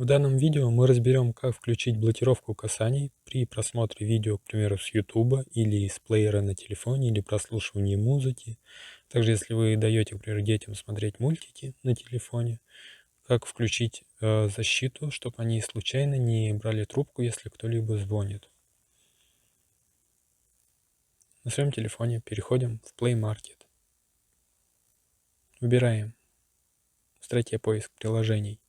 В данном видео мы разберем, как включить блокировку касаний при просмотре видео, к примеру, с YouTube или из плеера на телефоне или прослушивании музыки. Также, если вы даете, к примеру, детям смотреть мультики на телефоне, как включить защиту, чтобы они случайно не брали трубку, если кто-либо звонит. На своем телефоне переходим в Play Market. Выбираем в строке поиск приложений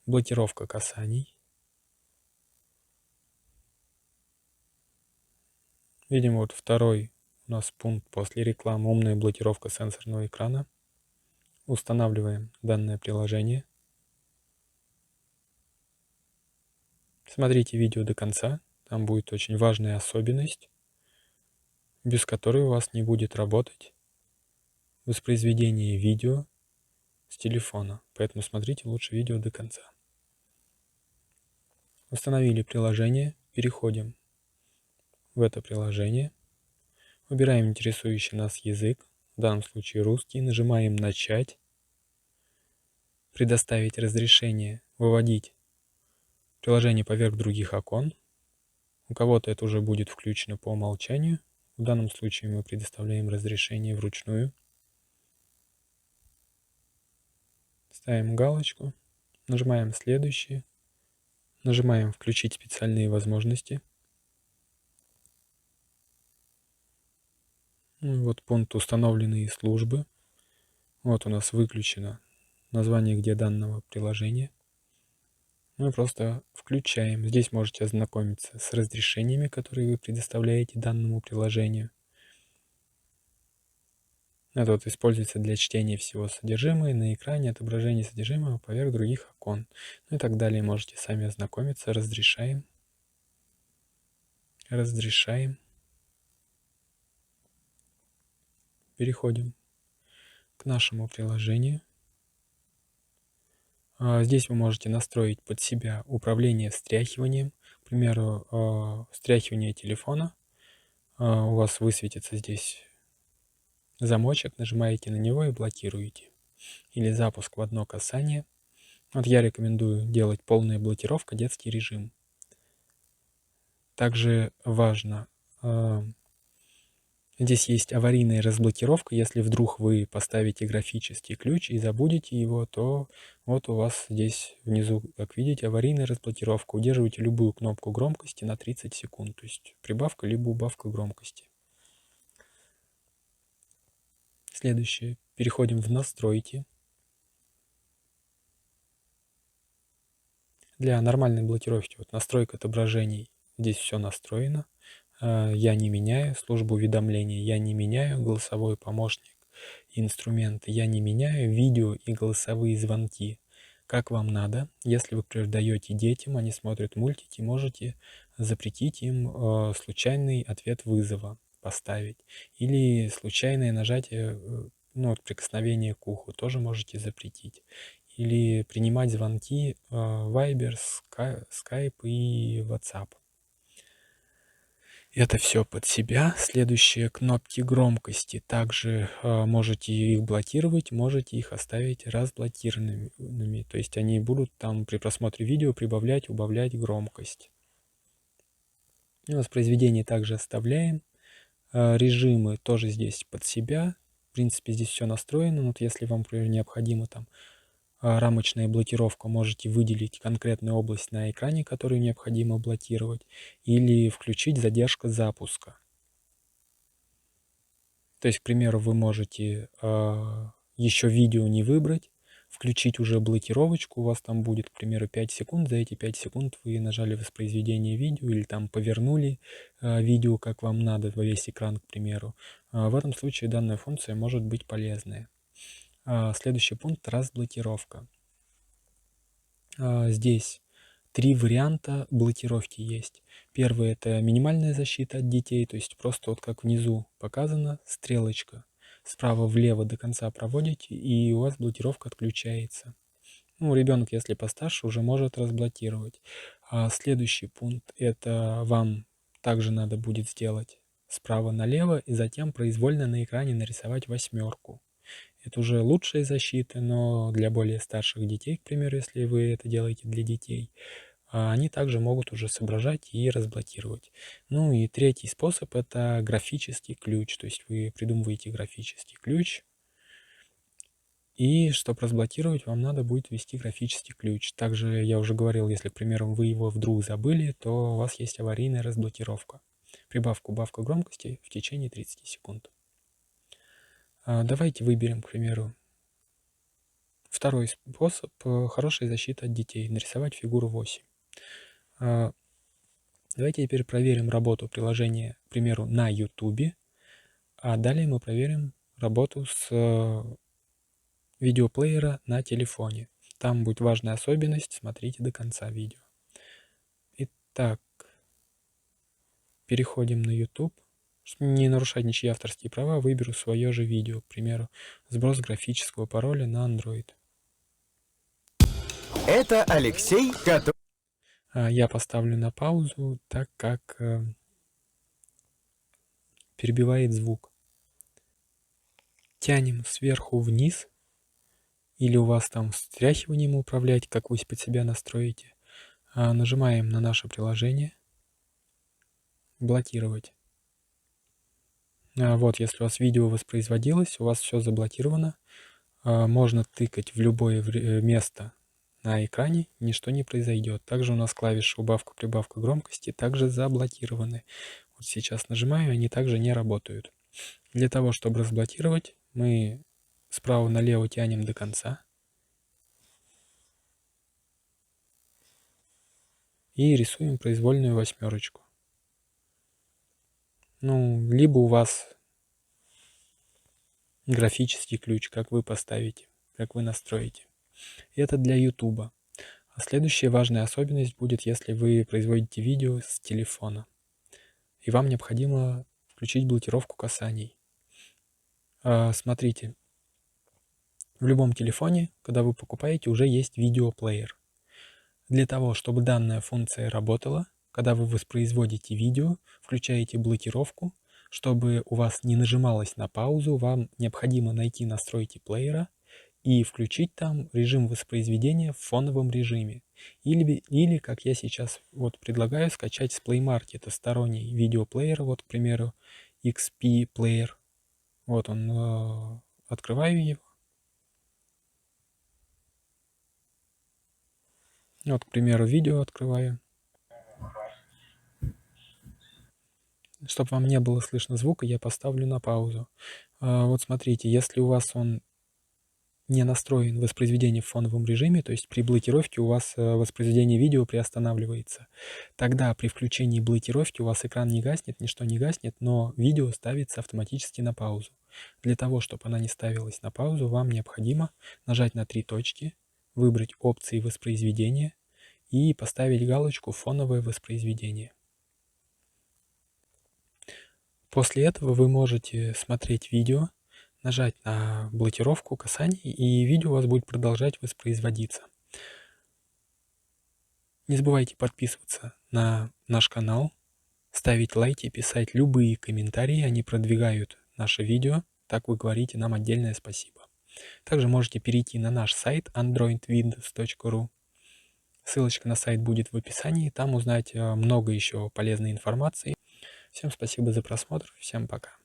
блокировка касаний. Видим, вот второй у нас пункт после рекламы «Умная блокировка сенсорного экрана». Устанавливаем данное приложение. Смотрите видео до конца, там будет очень важная особенность, без которой у вас не будет работать воспроизведение видео с телефона. Поэтому смотрите лучше видео до конца. Установили приложение, переходим в это приложение, выбираем интересующий нас язык, в данном случае русский, нажимаем «Начать», «Предоставить разрешение выводить приложение поверх других окон». У кого-то это уже будет включено по умолчанию. В данном случае мы предоставляем разрешение вручную. Ставим галочку, нажимаем «Следующее», нажимаем «Включить специальные возможности». Вот пункт «Установленные службы». Вот у нас выключено название где данного приложения. Мы просто включаем. Здесь можете ознакомиться с разрешениями, которые вы предоставляете данному приложению. Это вот используется для чтения всего содержимого на экране, отображения содержимого поверх других окон. Ну и так далее. Можете сами ознакомиться. Разрешаем. Разрешаем. Переходим к нашему приложению. Здесь вы можете настроить под себя управление встряхиванием. К примеру, встряхивание телефона. У вас высветится здесь замочек, нажимаете на него и блокируете. Или запуск в одно касание. Вот я рекомендую делать полная блокировка, детский режим. Также важно, здесь есть аварийная разблокировка. Если вдруг вы поставите графический ключ и забудете его, то вот у вас здесь внизу, как видите, аварийная разблокировка. Удерживайте любую кнопку громкости на 30 секунд. То есть прибавка либо убавка громкости. Следующее. Переходим в настройки. Для нормальной блокировки, вот настройка отображений, здесь все настроено. Я не меняю, службу уведомления я не меняю, голосовой помощник, инструменты я не меняю, видео и голосовые звонки как вам надо. Если вы передаете детям, они смотрят мультики, можете запретить им случайный ответ вызова поставить. Или случайное нажатие, прикосновение к уху тоже можете запретить. Или принимать звонки Viber, Skype и WhatsApp. Это все под себя. Следующие кнопки громкости. Также можете их блокировать, можете их оставить разблокированными. То есть они будут там при просмотре видео прибавлять, убавлять громкость. Воспроизведение также оставляем. Режимы тоже здесь под себя. В принципе, здесь все настроено. Вот если вам, например, необходимо там рамочная блокировка, можете выделить конкретную область на экране, которую необходимо блокировать, или включить задержка запуска. То есть, к примеру, вы можете еще видео не выбрать, включить уже блокировочку, у вас там будет, к примеру, 5 секунд, за эти 5 секунд вы нажали воспроизведение видео или там повернули видео, как вам надо, во весь экран, к примеру. В этом случае данная функция может быть полезная. Следующий пункт — разблокировка. Здесь 3 варианта блокировки есть. Первый — это минимальная защита от детей, то есть просто вот как внизу показано, стрелочка. Справа влево до конца проводите, и у вас блокировка отключается. Ребенок, если постарше, уже может разблокировать. Следующий пункт — это вам также надо будет сделать справа налево, и затем произвольно на экране нарисовать 8. Это уже лучшая защита, но для более старших детей, к примеру, если вы это делаете для детей, они также могут уже соображать и разблокировать. Ну и третий способ — это графический ключ. То есть вы придумываете графический ключ, и чтобы разблокировать, вам надо будет ввести графический ключ. Также я уже говорил, если, к примеру, вы его вдруг забыли, то у вас есть аварийная разблокировка. Прибавка-убавка громкости в течение 30 секунд. Давайте выберем, к примеру, второй способ — хорошая защита от детей. Нарисовать фигуру 8. Давайте теперь проверим работу приложения, к примеру, на YouTube, а далее мы проверим работу с видеоплеера на телефоне. Там будет важная особенность, смотрите до конца видео. Итак, переходим на YouTube. Чтобы не нарушать ничьи авторские права, выберу свое же видео, к примеру, сброс графического пароля на Android. Это Алексей, который... Я поставлю на паузу, так как перебивает звук. Тянем сверху вниз, или у вас там встряхиванием управлять, как вы под себя настроите. Нажимаем на наше приложение, блокировать. Вот, если у вас видео воспроизводилось, у вас все заблокировано, можно тыкать в любое место на экране, ничто не произойдет. Также у нас клавиши убавка-прибавка громкости также заблокированы. Вот сейчас нажимаю, они также не работают. Для того, чтобы разблокировать, мы справа налево тянем до конца и рисуем произвольную восьмерочку. Ну, либо у вас графический ключ, как вы поставите, как вы настроите. Это для YouTube. А следующая важная особенность будет, если вы производите видео с телефона, и вам необходимо включить блокировку касаний. Смотрите, в любом телефоне, когда вы покупаете, уже есть видеоплеер. Для того, чтобы данная функция работала, когда вы воспроизводите видео, включаете блокировку, чтобы у вас не нажималось на паузу, вам необходимо найти настройки плеера и включить там режим воспроизведения в фоновом режиме. Или как я сейчас вот предлагаю, скачать с Play Market сторонний видеоплеер, вот, к примеру, XP Player. Вот он, открываю его. Вот, к примеру, видео открываю. Чтобы вам не было слышно звука, я поставлю на паузу. Вот смотрите, если у вас он не настроен воспроизведение в фоновом режиме, то есть при блокировке у вас воспроизведение видео приостанавливается, тогда при включении блокировки у вас экран не гаснет, ничто не гаснет, но видео ставится автоматически на паузу. Для того, чтобы она не ставилась на паузу, вам необходимо нажать на 3 точки, выбрать опции воспроизведения и поставить галочку «Фоновое воспроизведение». После этого вы можете смотреть видео, нажать на блокировку касаний, и видео у вас будет продолжать воспроизводиться. Не забывайте подписываться на наш канал, ставить лайки, писать любые комментарии, они продвигают наше видео, так вы говорите нам отдельное спасибо. Также можете перейти на наш сайт androidwindows.ru. Ссылочка на сайт будет в описании, там узнать много еще полезной информации. Всем спасибо за просмотр, всем пока.